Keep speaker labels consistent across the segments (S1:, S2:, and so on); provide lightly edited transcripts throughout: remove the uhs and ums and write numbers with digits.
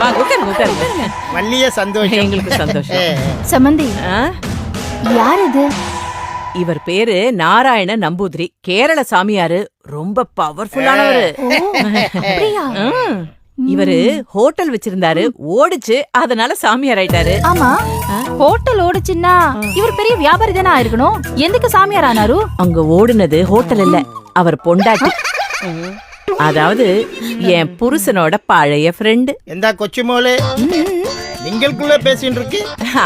S1: வாங்க உட்காருங்க.
S2: வள்ளிய சந்தோஷம்.
S1: எங்களுக்கு சந்தோஷம்.
S3: சம்பந்தி, யார் இது?
S1: இவர் பேரு நாராயண நம்பூதிரி, கேரள சாமியாரு, ரொம்ப பவர்ஃபுல்லானவரு.
S3: அப்படியா?
S1: இவரு ஹோட்டல் வச்சிருந்தாரு, ஓடிச்சு, அதனால சாமியார் ஆயிட்டாரு.
S3: ஆமா, ஹோட்டல் ஓடுச்சுன்னா இவர் பெரிய வியாபாரி தானே ஆயிருக்கணும். எதுக்கு சாமியார் ஆனாரு?
S1: அங்க ஓடுனது ஹோட்டல் இல்ல, அவர் பொண்டாட்டி. அதாவது என் புருஷனோட பழைய ஃப்ரெண்டு.
S2: எந்த கொச்சுமோளே நீங்களுக்குள்ள பேசிட்டு இருக்கு?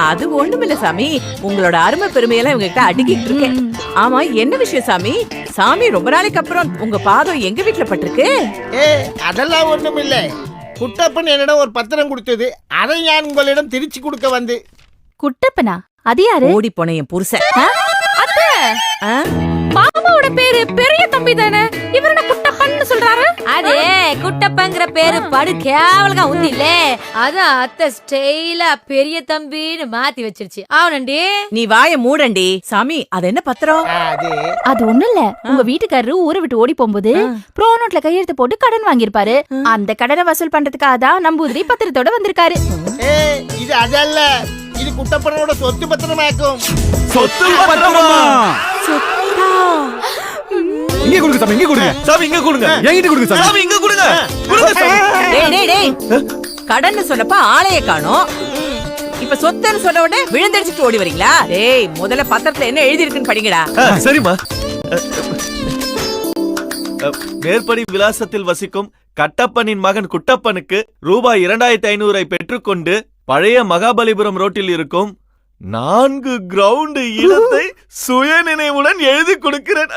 S1: அது ஒண்ணுமில்ல சாமி, உங்களோட அருமை பெருமையெல்லாம் இவங்க கிட்ட அடிக்கிட்டு இருக்கேன். ஆமா, என்ன விஷயம் சாமி? சாமி ரொம்ப நாளைக்கு அப்புறம் உங்க பாதம் எங்க வீட்டுல பட்டிருக்கு.
S2: அதெல்லாம் ஒண்ணும் இல்ல. குட்டப்பன் என்னிடம் ஒரு பத்திரம் கொடுத்தது, அதை நான் உங்களிடம் திருச்சி கொடுக்க வந்து.
S3: குட்டப்பனா? அது யாரு?
S1: ஓடி போன என் புருஷன்.
S3: மாமாவோட பேரு பெரிய தம்பி தானே, இவர் என்ன குட்டப்பன்னு சொல்றாரு?
S4: அதே குட்டப்பங்கிற பேரு படு கேவலமா உந்தில்ல, அதான் அத்தை ஸ்டைலா பெரிய தம்பின்னு மாத்தி வச்சிருச்சு. அவனண்டி
S1: நீ வாய மூடண்டி. சாமி, அது என்ன பத்திரம்?
S3: அது ஒண்ணு இல்ல, உங்க வீட்டுக்காரரு ஊரை விட்டு ஓடி போகும்போது ப்ரோ நோட்ல கையெழுத்து போட்டு கடன் வாங்கியிருப்பாரு. அந்த கடனை வசூல் பண்றதுக்காக தான் நம்பூதிரி பத்திரத்தோட வந்திருக்காரு.
S2: இது அதல்ல, இது குட்டப்பனோட சொத்து பத்திரமாக்கும்.
S5: சொத்து பத்திரமா? இங்க கொடுங்க சாமி, இங்க கொடுங்க சாமி, இங்க கொடுங்க. என்கிட்ட கொடுங்க சாமி, இங்க கொடுங்க.
S1: டேய் கடன்னு சொன்னப்ப ஆளைய காணோம், இப்ப சொத்துன்னு சொன்ன உடனே விழுந்தடிச்சிட்டு ஓடி வரீங்களா? டேய், முதல்ல பத்திரத்துல என்ன எழுதி இருக்குன்னு படிங்கடா.
S5: சரிம்மா. மேற்படி விலாசத்தில் வசிக்கும் கட்டப்பனின் மகன் குட்டப்பனுக்கு ரூபாய் 2500 பெற்றுக்கொண்டு பழைய மகாபலிபுரம் ரோட்டில் இருக்கும் 4 கிரவுண்ட் இடத்தை சுய நினைவுடன் எழுதி கொடுக்கிறேன்.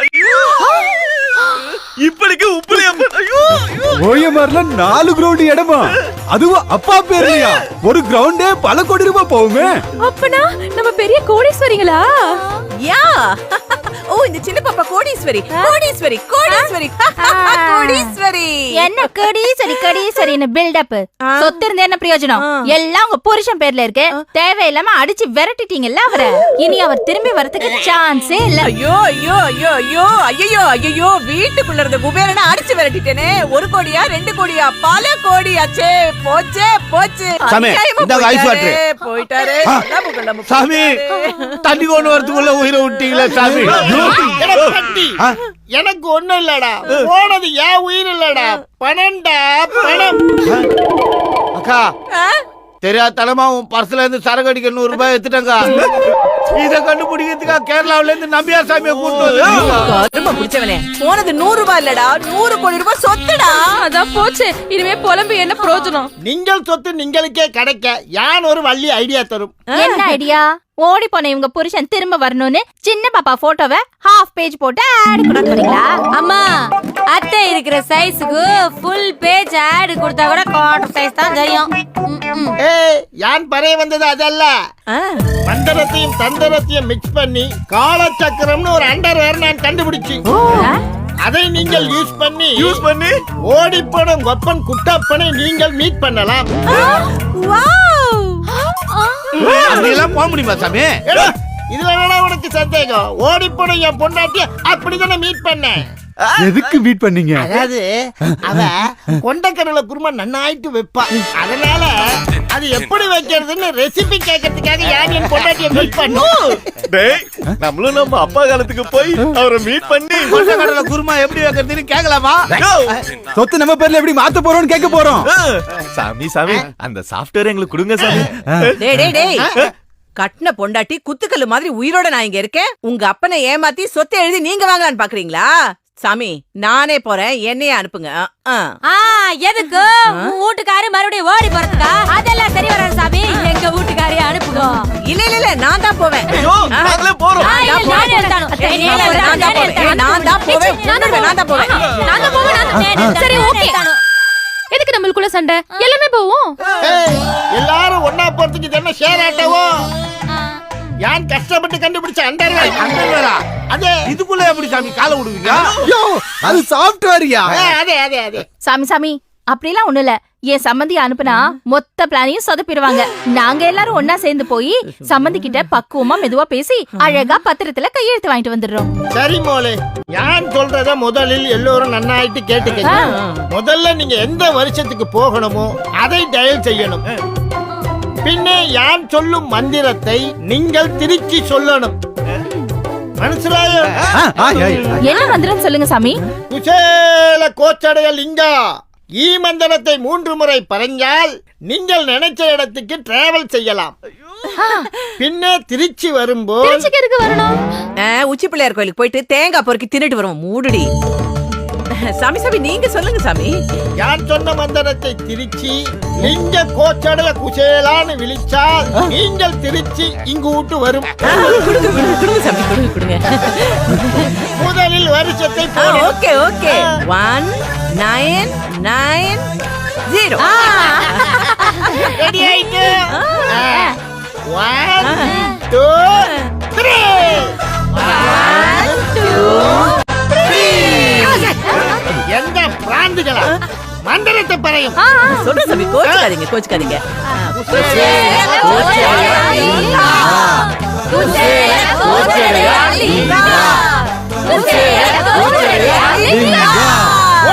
S5: இப்படிக்கு ஓயமார்ல 4 கிரவுண்ட் இடமா? அதுவும் அப்பா பேர்லயா? ஒரு கிரவுண்டே பல கோடி ரூபாய் போகுமே.
S3: அப்பனா நம்ம பெரிய கோடீஸ்வரிங்களா?
S1: யா, ஓ, இந்த சின்ன பாப்பா கோடீஸ்வரி. கோடீஸ்வரி கோடீஸ்வரி கோடீஸ்வரி.
S3: என்ன கோடீஸ்வரி கோடீஸ்வரின்னு பில்டப்? சொத்து இருந்து என்ன பிரயோஜனம்? எல்லாம் உங்க புருஷன் பேர்ல இருக்கு. தேவையில்லாம அடிச்சு விரட்டிட்டீங்கல்ல அவரை. இனி அவர் திரும்பி வரதுக்கு சான்ஸே இல்ல.
S1: ஐயோ ஐயோ ஐயோ ஐயோ ஐயோ ஐயோ, வீட்டுக்குள்ள இருந்த குபேரனை அடிச்சு விரட்டிட்டேனே. 1 கோடியா 2 கோடியா பல கோடியாச்சே. போச்சே போச்சு. போயிட்டாரு
S2: சாமி. தண்ணி கொண்டு வரதுக்குள்ள உயிரை விட்டீங்களா சாமி? எனக்கு ஒண்ணும் இல்லடா, போனது ஏன் உயிர் இல்லடா, பணம்டா பணம். அக்கா, தெரியாதனமா உன் பர்ஸ்ல இருந்து சரக்கு அடிக்க 100 ரூபாய் எடுத்துட்டங்க. இத கண்டுபிடிக்கிறதுக்கா கேரளாவில இருந்து நம்பியார் சாமியை கூட்டு
S1: பிடிச்சவனே. போனது 100 ரூபாய் இல்லடா, 100 கோடி ரூபாய் சொத்துடா.
S3: அதான் போச்சு. இனிமே புலம்பு என்ன பிரயோஜனம்?
S2: நீங்கள் சொத்து நீங்களுக்கே கிடைக்க யான் ஒரு வள்ளி ஐடியா தரும்.
S3: என்ன ஐடியா? ஓடி போன இவங்க புருஷன் திரும்ப வரணும்னு சின்ன பாப்பா போட்டோவை ஹாஃப் பேஜ் போட்டு ஆட் கொடுக்குறீங்களா?
S4: அம்மா, அத்தை இருக்கிற சைஸுக்கு ஃபுல் பேஜ் ஆட் கொடுத்தா கூட குவார்டர் சைஸ் தான் தெரியும்.
S2: யான் பறைய வந்தது அதல்ல, மந்திரத்தையும் தந்திரத்தையும் மிக்ஸ் பண்ணி காலச்சக்கரம்னு ஒரு அண்டர்வேர் நான் கண்டுபிடிச்சு, அதை நீங்கள் யூஸ் பண்ணி ஓடி போடும் கொப்பன் குட்டப்பனை நீங்கள் மீட் பண்ணலாம்.
S6: அப்படியெல்லாம் போக முடியுமா சாமி?
S2: இதுல என்னடா உனக்கு சந்தேகம்? ஓடி போன என் பொண்டாட்டிய அப்படிதானே மீட் பண்ண.
S5: எதுக்கு மீட் பண்ணீங்க?
S2: அதாவது அவ கொண்டக்கடலை குருமா நன்னாயிட்டு வைப்பா, அதனால அது எப்படி வைக்கிறதுன்னு ரெசிபி கேட்கறதுக்காக யார் என் பொண்டாட்டிய மீட் பண்ணும்.
S5: நம்மளும் நம்ம அப்பா காலத்துக்கு போய் அவரை மீட் பண்ணி
S6: கொண்டக்கடலை குருமா எப்படி வைக்கிறதுன்னு கேட்கலாமா?
S5: சொத்து நம்ம பேர்ல எப்படி மாத்த போறோம்னு கேட்க போறோம். சாமி சாமி, அந்த சாஃப்ட்வேர் எங்களுக்கு கொடுங்க சாமி.
S1: டேய், கட்டின பொண்டாட்டி குத்துக்கல்லு மாதிரி உயிரோட நான் இங்க இருக்கேன். உங்க அப்பனை ஏமாத்தி சொத்தை எழுதி நீங்க வாங்கலான்னு பாக்குறீங்களா? சாமி, நானே போறேன், என்னையே அனுப்புங்க.
S4: எதுக்கு? வீட்டுக்காரு மறுபடியும் ஓடி போறதுக்கா? அதெல்லாம் சரி வராது சாமி. எங்க வீட்டுக்காரையே அனுப்புங்க.
S1: இல்ல நான் தான் போவேன்.
S3: சரி, ஓகே. எதுக்கு நம்மளுக்குள்ள சண்டை? எல்லாமே போவோம்.
S2: எல்லாரும் ஒன்னா போறதுக்கு என்ன ஷேர் ஆட்டவோ? யான் கஷ்டப்பட்டு கண்டுபிடிச்ச அண்டர்வேரா அதே.
S6: இதுக்குள்ள எப்படி சாமி காலை விடுவீங்க?
S5: அது சாஃப்ட்வேர்யா?
S2: அதே
S3: சாமி, அப்படிலாம் ஒண்ணு இல்ல. என் சம்மந்தி அனுப்புனா மொத்த பிளானையும் சொதப்பிடுவாங்க. நாங்க எல்லாரும் ஒன்னா சேர்ந்து போய் சம்மந்தி கிட்ட பக்குவமா மெதுவா பேசி அழகா பத்திரத்துல கையெழுத்து வாங்கிட்டு வந்துடுறோம்.
S2: சரி மோளே, யான் சொல்றத முதலில் எல்லோரும் நன்னாயிட்டு கேட்டுக்கங்க. முதல்ல நீங்க எந்த வருஷத்துக்கு போகணுமோ அதை டயல் செய்யணும். பின்னே யான் சொல்லும் மந்திரத்தை நீங்கள் திருச்சி சொல்லணும். மனசிலாயோ?
S3: என்ன மந்திரம் சொல்லுங்க சாமி.
S2: குசேல கோச்சடைய லிங்கா ஈ மந்திரத்தை 3 முறை பறஞ்சால் நீங்கள் நினைச்ச இடத்துக்கு டிராவல் செய்யலாம். பின்னே திருச்சி வரும்போது
S3: திருச்சிக்கு வரணும்.
S1: உச்சி பிள்ளையார் கோயிலுக்கு போயிட்டு தேங்காய் பொறுக்கி தின்னுட்டு வருவோம். மூடுடி சாமி. சாமி நீங்க சொல்லுங்க சாமி.
S2: யார் சொன்ன மந்திரத்தை திருச்சி லிங்க கோச்சடைய குசேலான்னு விழிச்சால் நீங்கள் திருச்சி இங்கு விட்டு வரும்.
S1: கொடுங்க சாமி, கொடுங்க.
S2: முதலில் வருஷத்தை
S1: ஓகே ஓகே. 1990
S2: ரெடி ஆயிட்டு 1 2 3 எந்த பிராந்துகளா மந்திரத்தை பறையும்.
S1: சொல்ற சாமி, கோச்சுக்காதீங்க.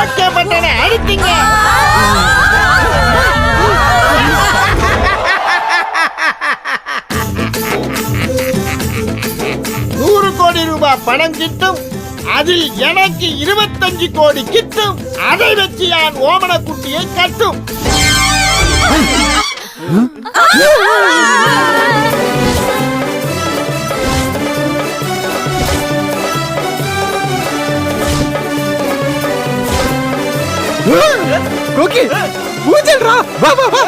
S2: ஓகே பண்றேன், அடித்தீங்க. ரூபாய் பணம் கிட்டும். அதில் எனக்கு 25 கோடி கிட்டும். அதை வச்சு நான் ஓமன குட்டியை கட்டும்.
S5: கோக்கி ஊஞ்சல்ரா. வா வா வா.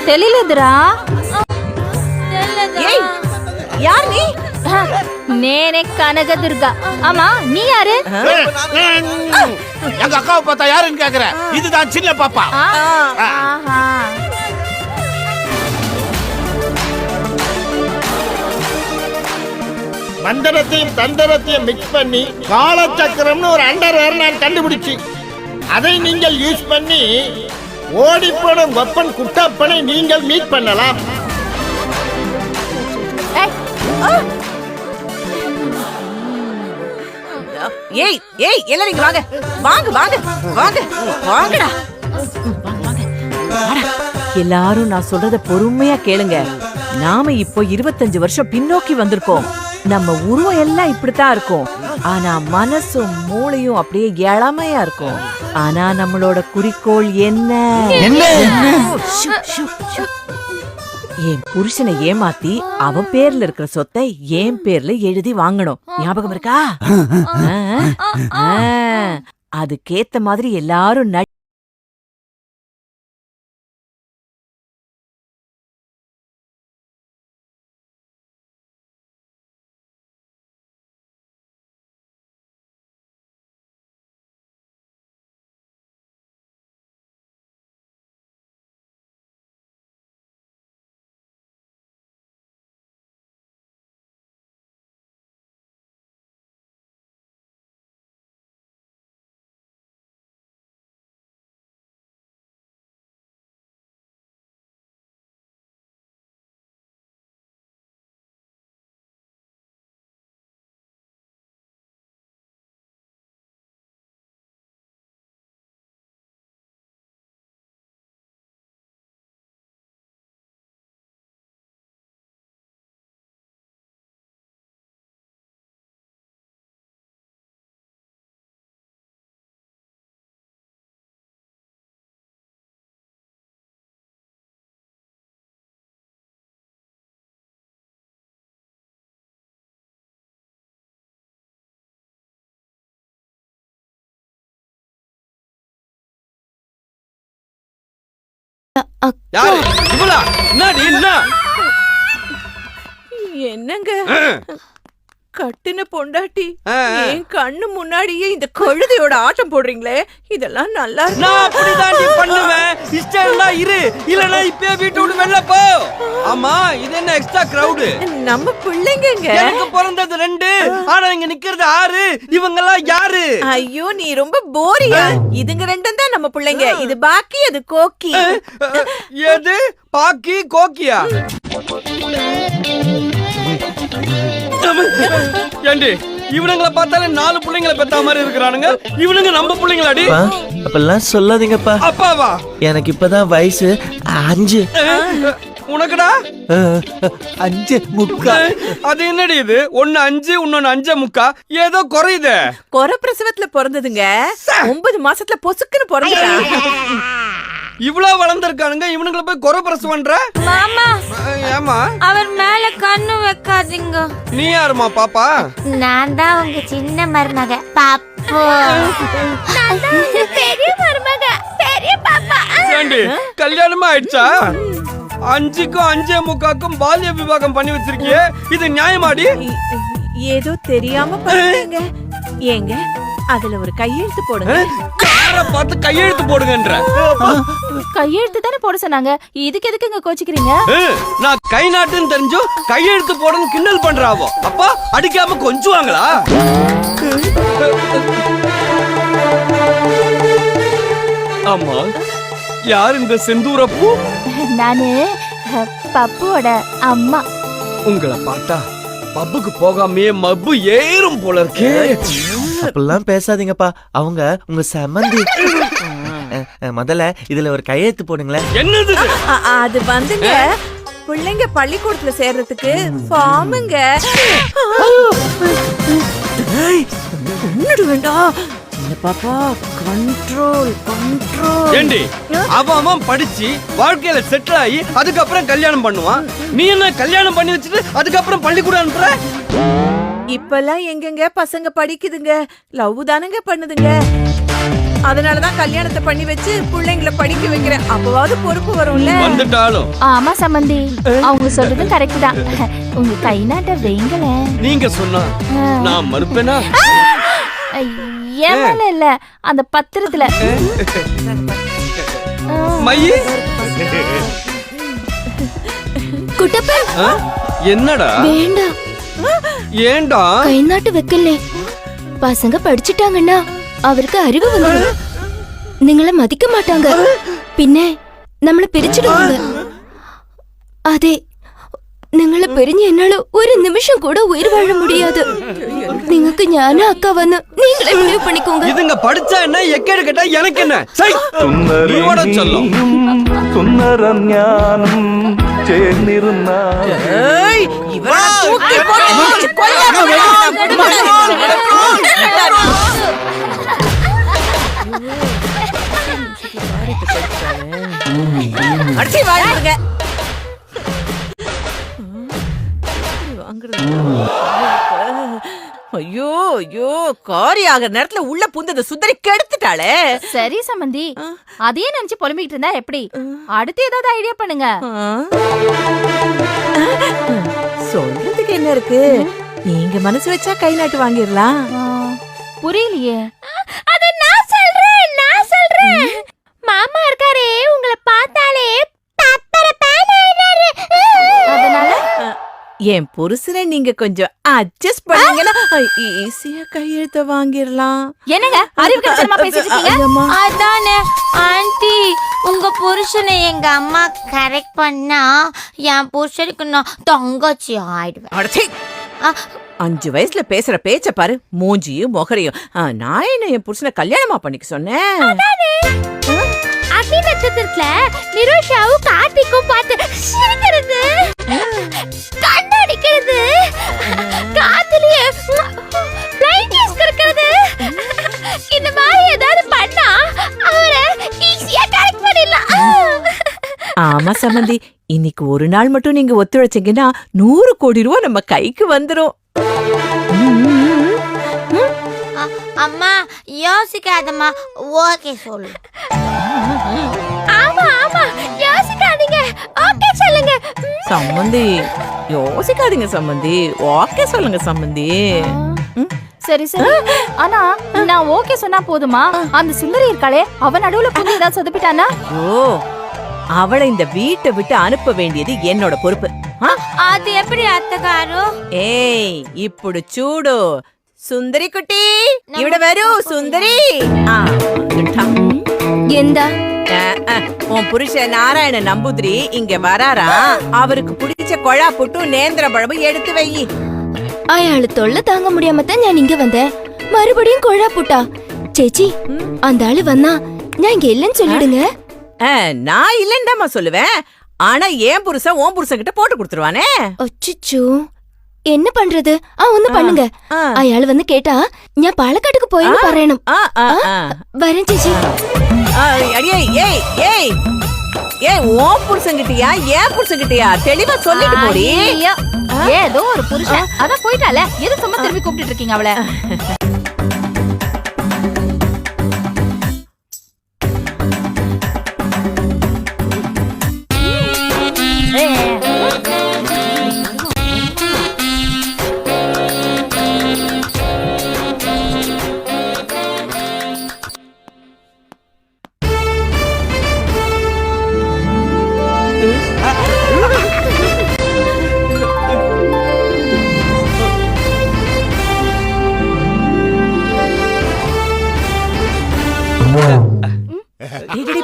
S3: தெரியலதுரா.
S1: யார் நீ?
S3: நேனே கனகதுர்கா. ஆமா நீ யாரு?
S6: எங்க அக்காவை பார்த்தா யாருன்னு கேக்குற? இதுதான் சின்ன பாப்பா.
S2: மந்திரத்தையும் தந்திரத்தையும் மிக்ஸ் பண்ணி காலச்சக்கரம்னு ஒரு அண்டர்வேர் நான் கண்டுபிடிச்சு அதை நீங்கள் யூஸ் பண்ணி ஓடிப்போடும் வெப்பன் குட்டப்பனை நீங்கள் மீட் பண்ணலாம்.
S1: ஏய் ஏய் எல்லாரும் வாங்க வாங்க வாங்க வாங்க வாங்கடா. எல்லாரும் நான் சொல்றத பொறுமையா கேளுங்க. நாம இப்போ 25 வருஷம் பின்னோக்கி வந்திருக்கோம். நம்ம உருவம் எல்லாம் இப்படித்தான் இருக்கும். ஆனா மனசும் மூளையும் அப்படியே இளமையா இருக்கும். ஆனா நம்மளோட குறிக்கோள் என்ன? என் புருஷனை ஏமாத்தி அவன் பேர்ல இருக்கிற சொத்தை என் பேர்ல எழுதி வாங்கணும். ஞாபகம் இருக்கா? அதுக்கேத்த மாதிரி எல்லாரும்
S6: யாரு இவளா? என்னடி என்ன?
S1: என்னங்க கட்டின பொண்டாட்டி என் கண்ணு முன்னாடியே இந்த கழுதையோட ஆட்டம் போடுறீங்களே, இதெல்லாம் நல்லா இருக்கு.
S7: நான் அப்படிதான் பண்ணுவேன். இஷ்டம் இருந்தா இரு, இல்லனா இப்பவே வீட்டை விட்டு வெளில போ. ஆமா, இது என்ன எக்ஸ்ட்ரா கிரவுட்?
S1: நம்ம பிள்ளைங்க.
S7: எனக்கு பிறந்தது 2, ஆனா இங்க நிக்கிறது 6. இவங்க எல்லாம் யாரு?
S1: ஐயோ, நீ ரொம்ப போரியா. இதுங்க 2 தான் நம்ம பிள்ளைங்க. இது பாக்கி, அது கோக்கி.
S7: எது பாக்கி கோக்கியா? ஏண்டி இவனுங்களை பார்த்தாலே 4 பிள்ளைங்களை பெத்த மாதிரி இருக்கிறானுங்க. இவனுங்க நம்ம பிள்ளைங்களாடி?
S8: அப்பெல்லாம் சொல்லாதீங்கப்பா.
S7: அப்பாவா?
S8: எனக்கு இப்பதான் வயசு 5.
S7: உனக்குடா
S8: 5.75.
S7: அது என்னடி இது? ஒன்னு 5, இன்னொன்னு 5.75. ஏதோ குறையுது.
S1: கொர பிரசவத்துல பிறந்ததுங்க. 9 மாசத்துல பொசுக்குன்னு பிறந்துட்டாங்க.
S7: இவ்வளவு வளர்ந்திருக்கானுங்க, இவனுங்களை போய் குறை பிரசவன்ற?
S4: மாமா,
S7: ஏமா
S4: அவர் மேல கண்ணு வைக்காதீங்க.
S7: நீ யாருமா பாப்பா?
S3: நான் தான் உங்க சின்ன மருமக பாப்பு. நான் தான் உங்க பெரிய மருமக பெரிய பாப்பா.
S7: ஏண்டி கல்யாணமா ஆயிடுச்சா? 5க்கும் 5.75க்கும் பால்ய விவாகம் பண்ணி வச்சிருக்கியே, இது நியாயமாடி?
S1: ஏதோ தெரியாம பண்ணுங்க. ஏங்க, அதுல ஒரு கையெழுத்து போடுங்க.
S7: யார பார்த்து கையெழுத்து போடுங்கன்ற?
S3: கையெழுத்து தானே போட சொன்னாங்க, இதுக்கு எதுக்கு இங்க கோச்சிக்கிறீங்க?
S7: நான் கை நாட்டுன்னு தெரிஞ்சும் கையெழுத்து போடுன்னு கிண்டல் பண்றாவோ. அப்பா அடிக்காம கொஞ்சுவாங்களா? ஆமா, யார் இந்த செந்தூரப்பூ?
S3: நானு பப்புவோட அம்மா.
S7: உங்களை பார்த்தா பப்புக்கு போகாமே மப்பு ஏறும் போல இருக்கே.
S8: அப்பெல்லாம் பேசாதீங்கப்பா, அவங்க உங்க சம்மந்தி. முதல்ல இதுல ஒரு கையெழுத்து போடுங்களேன்.
S7: என்னது?
S1: அது வந்துங்க, பிள்ளைங்க பள்ளிக்கூடத்துல சேர்றதுக்கு ஃபார்முங்க. வேண்டாம் பாப்பா, கண்ட்ரோல் கண்ட்ரோல்.
S7: ஏண்டி அவன் படிச்சு வாழ்க்கையில செட்டில் ஆகி அதுக்கப்புறம் கல்யாணம் பண்ணுவான். நீ என்ன கல்யாணம் பண்ணி வச்சுட்டு அதுக்கப்புறம் பள்ளிக்கூடம் அனுப்புற?
S1: இப்பெல்லாம் எங்கெங்க பசங்க படிக்குதுங்க, லவ் தானங்க பண்ணுதுங்க. அதனாலதான் கல்யாணத்தை பண்ணி வச்சு பிள்ளைங்களை படிக்க வைக்கிறேன். அப்பவாவது பொறுப்பு வரும்ல.
S7: வந்துட்டாலும்
S3: ஆமா சம்பந்தி, அவங்க சொல்றதும் கரெக்ட் தான். உங்க கை நாட்ட வைங்களேன்.
S7: நீங்க சொன்னா நான் மறுப்பேனா?
S3: ஏன் இல்ல, அந்த பத்திரத்துல.
S7: மையி
S3: குட்டப்பன்,
S7: என்னடா?
S3: வேண்டாம்.
S7: ஏண்டா?
S3: கை நாட்டு வைக்கல. பசங்க படிச்சுட்டாங்கன்னா அவருக்கு அறிவு வந்துடும். நீங்கள மதிக்க மாட்டாங்க, பின்ன நம்மள பிரிச்சிடுவாங்க. அதே നിങ്ങളെ പിരിഞ്ഞ് എന്നാലും ഒരു നിമിഷം കൂടെ ഉയർ വാഴ முடியாது. നിങ്ങൾക്ക് ഞാൻ അക്കാവന്ന് നിങ്ങൾ എവിടെ പണിക്കോங்க.
S7: இதுங்க படிச்சா என்ன, எக்கேடு கேட்டா எனக்கு என்ன? சை நீயோட சொல்லும்
S9: സുന്ദരം ഞാനും ചേർന്നിരുന്ന
S1: ஐயோ ஐயோ, காரி ஆகிற நேரத்துல உள்ள புந்தத சுந்தரி கெடுத்துட்டாளே.
S3: சரி சம்பந்தி, அதையே நினைச்சு புலம்பிக்கிட்டு இருந்தா எப்படி? அடுத்து ஏதாவது ஐடியா பண்ணுங்க.
S1: சொல்றதுக்கு என்ன இருக்கு, நீங்க மனசு வச்சா கை நாட்டு வாங்கிடலாம்.
S3: புரியலையே. அத நான் சொல்றேன். மாமா இருக்காரே, உங்களை பார்த்தாலே அதனால
S1: என் புருஷனை நீங்க கொஞ்சம் அட்ஜஸ்ட் பண்ணீங்கன்னா ஈஸியா கையெழுத்த வாங்கிடலாம்.
S3: என்னங்க அறிவு கட்டமா பேசிட்டு இருக்கீங்க?
S4: அதானே ஆன்ட்டி, உங்க புருஷனை எங்க அம்மா கரெக்ட் பண்ணா என் புருஷனுக்கு நான் தங்கச்சி ஆயிடுவேன்.
S1: 5 வயசுல பேசுற பேச்ச பாரு, மூஞ்சியும் முகரையும். நான் என்ன என் புருஷனை கல்யாணமா பண்ணிக்க சொன்னேன்?
S3: அக்னி நட்சத்திரத்துல நிரோஷாவும் கார்த்திக்கும் பார்த்து சிரிக்கிறது, கண்ணடிக்கிறது, காத்துலயே பிளைன் கிஸ் கொடுக்கிறது, இந்த மாதிரி ஏதாவது பண்ணா அவரை ஈஸியா கரெக்ட் பண்ணிடலாம்.
S1: ஆமா சம்பந்தி, இன்னைக்கு ஒரு நாள் மட்டும் நீங்க ஒத்துழைச்சீங்கன்னா 100 கோடி ரூபாய் நம்ம கைக்கு வந்துரும்.
S4: அம்மா யோசிக்காதம்மா, ஓகே சொல்லு.
S3: ஆமா யோசிக்காதீங்க, ஓகே சொல்லுங்க.
S1: சம்பந்தி யோசிக்காதீங்க சம்பந்தி, ஓகே சொல்லுங்க சம்பந்தி.
S10: சரி சரி. ஆனா நான் ஓகே சொன்னா போதுமா? அந்த சுந்தரி இருக்காளே, அவன் நடுவுல புந்து ஏதாவது சொதப்பிட்டானா?
S1: ஓ, அவளை இந்த வீட்டை விட்டு அனுப்ப வேண்டியது என்னோட பொறுப்பு.
S4: அது எப்படி அத்தகாரு?
S1: ஏய், ఇప్పుడు చూడు சுந்தரி குட்டி, இவட வரு சுந்தரி.
S3: எந்த
S1: உன் புருஷன் நாராயண நம்பூதிரி இங்க வராரா? அவருக்கு பிடிச்ச கொழா புட்டு நேந்திர பழமும் எடுத்து வை.
S3: அயாளு தொல்லை தாங்க முடியாம தான் நான் இங்க வந்தேன். மறுபடியும் கொழா புட்டா? சேச்சி, அந்த ஆளு வந்தா நான் இங்க இல்லன்னு சொல்லிடுங்க.
S1: நான் இல்லன்னு சொல்லுவேன். ஆனா ஏன் புருஷன் உன் புருஷன் கிட்ட போட்டு கொடுத்துருவானே.
S3: அச்சச்சோ, என்ன பண்றது? ஒண்ணு பண்ணுங்க. அயாளு வந்து கேட்டா நான் பாலக்காட்டுக்கு போயின்னு பறேனும். வரேன் சேச்சி.
S1: அடியே, ஏய் ஏய் ஏய், உன் புருஷன் கிட்டயா ஏன் புருஷன் கிட்டயா தெளிவா சொல்லிட்டு போடி.
S10: ஏதோ ஒரு புருஷன் அதான் போயிட்டால, எது சும்மா திரும்பி கூப்பிட்டு இருக்கீங்க அவளை?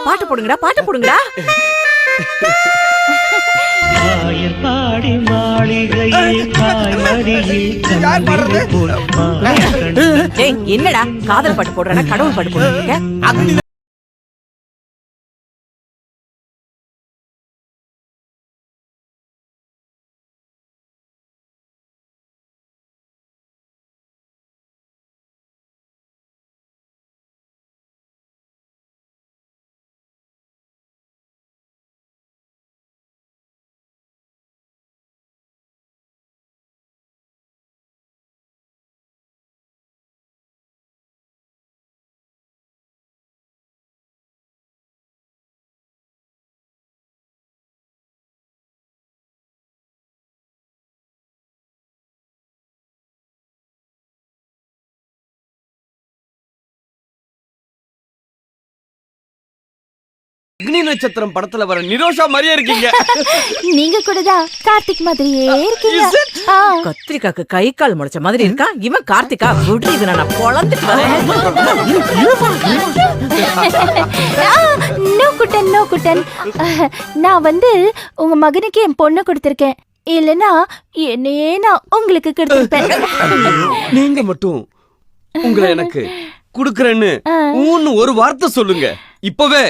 S1: பாட்டு போடுங்கடா, பாட்டு போடுங்கடா. என்னடா காதல் பாட்டு போடுறா, கடவுள் பாட்டு போடுறீங்க?
S7: அக்னி நட்சத்திரம் படத்துல வர நிரோஷா மாதிரியே இருக்கீங்க.
S10: நீங்க கூடதான் கார்த்திக் மாதிரியே இருக்கீங்க.
S1: கத்திரிக்காக்கு கை கால் முளைச்ச மாதிரி இருக்கா இவன். கார்த்திகா விட்டு, இதை நான் பொழந்துட்டு வரேன்.
S10: நோ குட்டன், நோ குட்டன். நான் வந்து உங்க மகனுக்கு என் பொண்ணு கொடுத்திருக்கேன். இல்லனா என்னையே நான் உங்களுக்கு கொடுத்திருப்பேன்.
S7: நீங்க மட்டும் உங்களை எனக்கு குடுக்கறேன்னு ஒரு வார்த்தை சொல்லுங்க. இப்பவே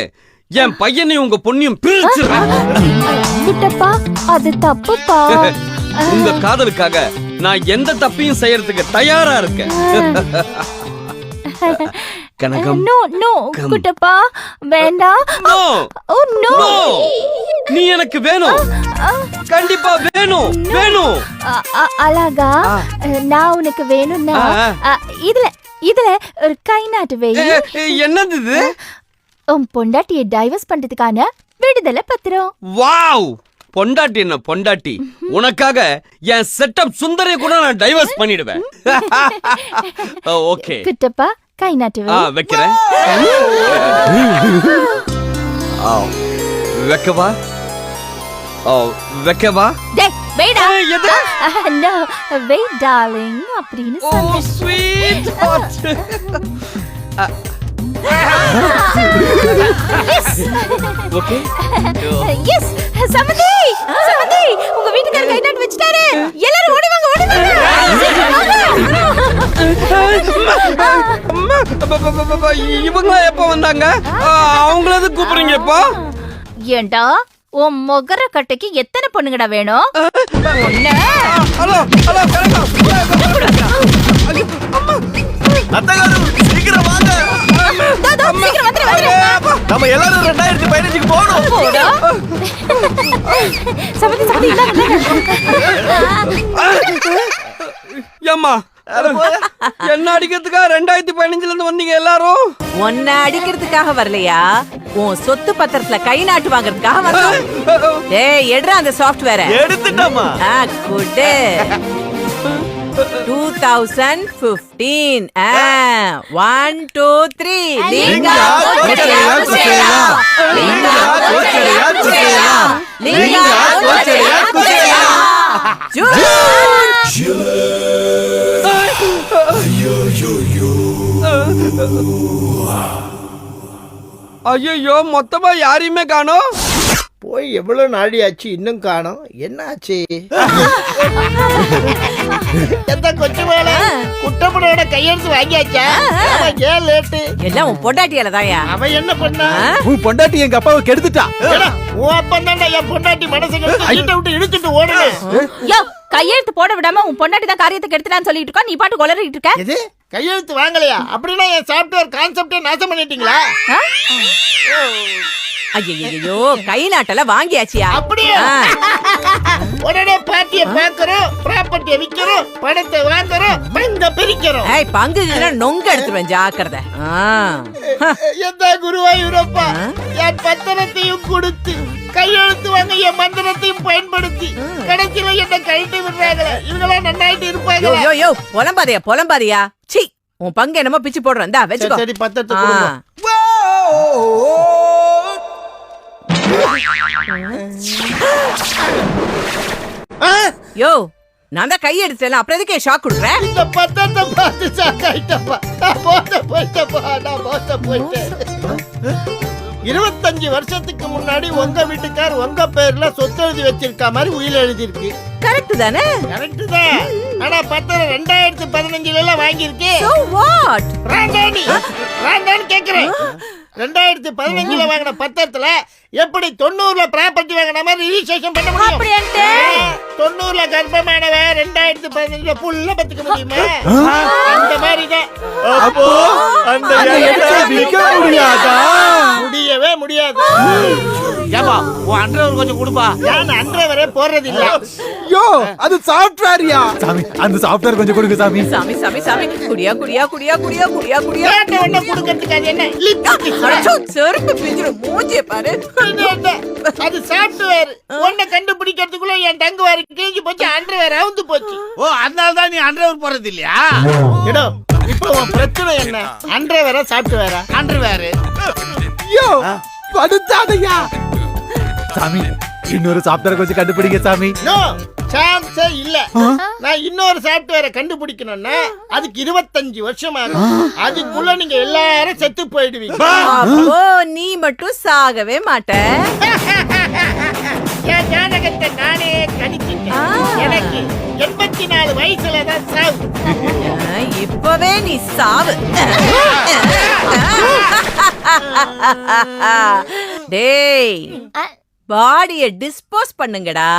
S7: என் பையனையும் உங்க பொண்ணையும் பிரிச்சுறேன்.
S10: குட்டப்பா, அது தப்புப்பா.
S7: உங்க காதலுக்காக நான் எந்த தப்பையும் செய்யறதுக்கு தயாரா இருக்கேன். கனகம்,
S10: நோ நோ குட்டப்பா, வேண்டாம்.
S7: நோ
S10: ஓ நோ,
S7: நீ எனக்கு வேணும், கண்டிப்பா வேணும், வேணும்.
S10: அழகா நான் உனக்கு வேணும்னா இதுல இதுல ஒரு கை நாட்டு வை.
S7: என்னது இது?
S10: உன் பொண்டாட்டியை டைவர்ஸ் பண்றதுக்கான விடுதலை பத்திரம்.
S7: வாவ், பொண்டாட்டி என்ன பொண்டாட்டி, உனக்காக என் செட்டப் சுந்தரிய கூட நான் டைவர்ஸ் பண்ணிடுவேன். ஓகே
S10: குட்டப்பா, கை நாட்டு வை.
S7: வைக்கிறேன். வைக்கவா? வைக்கவா?
S10: டேய் வெயிடா.
S7: எது?
S10: நோ வெயிட் டார்லிங் அப்படின்னு
S7: ஓ ஸ்வீட் ஹார்ட். Okay
S10: yes. சமந்தி, சமந்தி, உங்க வீட்டுக்காரர் கை நாட்டு வச்சிட்டாரு. எல்லாரும் ஓடி வாங்க, ஓடி
S7: வாங்க. இவங்க எப்ப வந்தாங்க? அவங்களது கூப்பிடுறீங்க இப்போ?
S10: ஏண்டா உன் முகர கட்டைக்கு எத்தனை பொண்ணுங்கடா வேணும்?
S7: ஹலோ ஹலோ
S8: சீக்கிரம் வாங்க. நம்ம எல்லாரும் 2015க்கு போகணும்.
S10: சமந்தி, சமந்தி,
S7: ஏம்மா என்ன அடிக்கிறதுக்கா 2015ல இருந்து வந்தீங்க எல்லாரும்?
S1: உன்னை அடிக்கிறதுக்காக வரலையா, உன் சொத்து பத்திரத்துல கை நாட்டு வாங்குறதுக்காக வந்தோம். டேய் எடுறா அந்த சாஃப்ட்வேரை.
S8: எடுத்துட்டோமா?
S1: குடு. 2015. 1 2 3 லிங்கா கோச்சரியா குச்சேயா. லிங்கா கோச்சரியா குச்சேயா. லிங்கா கோச்சரியா குச்சேயா.
S7: ஐயோ மொத்தமா யாரையுமே காணோம்.
S2: போய் எவ்வளவு நாடி ஆச்சு, இன்னும் காணோம். என்ன ஆச்சு? எந்த கொச்சு மேல குட்டப்படையோட கையெழுத்து வாங்கியாச்சா? ஏன் லேட்டு?
S1: எல்லாம் உன் பொண்டாட்டியால தாயா.
S2: அவ என்ன பண்ணா?
S5: உன் பொண்டாட்டி எங்க அப்பாவை கெடுத்துட்டா.
S2: உன் அப்பன் தான்டா என் பொண்டாட்டி மனசை வீட்டை விட்டு இழுத்துட்டு ஓடுனேன்.
S10: யோ கையெழுத்து போட விடாம உன் பொண்டாட்டி தான் காரியத்தை கெடுத்துட்டான்னு சொல்லிட்டு இருக்கா, நீ பாட்டு கொலறிட்டு இருக்க.
S2: எது கையெழுத்து வாங்கலையா? அப்படின்னா என் சாஃப்ட்வேர் கான்செப்டே நாசம் பண்ணிட்டீங்களா?
S1: ஐயோ கை நாட்டெல்லாம் வாங்கியாச்சியா?
S2: அப்படியே உடனே பார்ட்டியை பாக்குறோம், ப்ராப்பர்ட்டியை விக்கிறோம், பணத்தை வாங்குறோம், பந்த பிரிக்கிறோம்.
S1: ஏய் பங்குகளை நொங்க எடுத்துருவேன், ஜாக்கிரதை.
S2: எந்த குருவாயூரப்பா, என் பத்திரத்தையும் கொடுத்து கையெழுத்து வாங்க என் மந்திரத்தையும் பயன்படுத்தி கடைசியில என்ன கழட்டி விடுறாங்களே, இவங்களாம் நன்னாயிட்டு இருப்பாங்க.
S1: யோ புலம்பாதியா. சீ, உன் பங்கு என்னமோ பிச்சு போடுறேன், இந்தா வெச்சுக்கோ.
S2: சரி பத்திரத்தை கொடுங்க.
S1: யோ நான் தான் கை எடுத்தேன், அப்புறம் எதுக்கு ஷாக் கொடுக்குறேன்?
S2: இந்த பத்திரத்தை பார்த்து ஷாக் ஆயிட்டப்பா. நான் மோச போயிட்டேன். 25 வருஷத்துக்கு முன்னாடி உங்க வீட்டுக்கார் உங்க பேர்ல சொத்து எழுதி வச்சிருக்க மாதிரி உயில் எழுதி இருக்கு.
S1: கரெக்ட் தானே?
S2: கரெக்ட் தான். ஆனா பத்திரம் 2015 எல்லாம் வாங்கியிருக்கு.
S1: So what?
S2: ராண்டான்னு கேக்குறேன். 2015 வாங்கின பத்திரத்துல எப்படி 90 ப்ராப்பர்ட்டி வாங்கின மாதிரி ரிஜிஸ்ட்ரேஷன் பண்ண முடியும்? 90 கர்ப்பமானவ 2015 புள்ள பத்துக்க முடியுமா? அந்த மாதிரி தான்.
S8: அப்போ அந்த இடத்தை விற்க முடியாதா?
S2: முடியவே முடியாது.
S6: ஏப்பா உன் அண்டர்வேர் கொஞ்சம் கொடுப்பா.
S2: நான் அண்டர்வேரே போடுறது இல்ல.
S5: யோ அது சாஃப்ட்வேர்யா. சாமி அந்த சாஃப்ட்வேர் கொஞ்சம் கொடுங்க சாமி.
S1: சாமி குடியா
S2: கேட்ட உடனே கொடுக்கறதுக்கு அது என்ன?
S1: செருப்பு பிஞ்சிரும், மூஞ்சிய பாரு.
S2: அது சாஃப்ட்வேர். ஒன்ன கண்டுபிடிக்கிறதுக்குள்ள என் டங்கு வேற கிழிஞ்சு போச்சு, அண்டர்வேர் அவுந்து போச்சு.
S6: ஓ அதனால தான் நீ அண்டர்வேர் போறது இல்லையா?
S2: எடோ இப்போ உன் பிரச்சனை என்ன? அண்டர்வேரா சாஃப்ட்வேரா?
S6: அண்டர்வேர்.
S5: யோ படுத்தாதயா. சாமி இன்னொரு சாஃப்ட்வேர் கொஞ்சம் கண்டுபிடிங்க சாமி.
S2: நோ சான்ஸே இல்ல. நான் இன்னொரு சாஃப்ட்வேரை கண்டுபிடிக்கணும்னா அதுக்கு 25 வருஷம் ஆகும். அதுக்குள்ள நீங்க எல்லாரும் செத்து போயிடுவீங்க.
S1: அப்போ நீ மட்டும் சாகவே மாட்ட.
S2: என் ஜாதகத்தை நானே கணிச்சிட்டேன். எனக்கு 84 வயசுல தான் சாவு.
S1: இப்பவே நீ சாவு. டேய் பாடிய டிஸ்போஸ் பண்ணுங்கடா.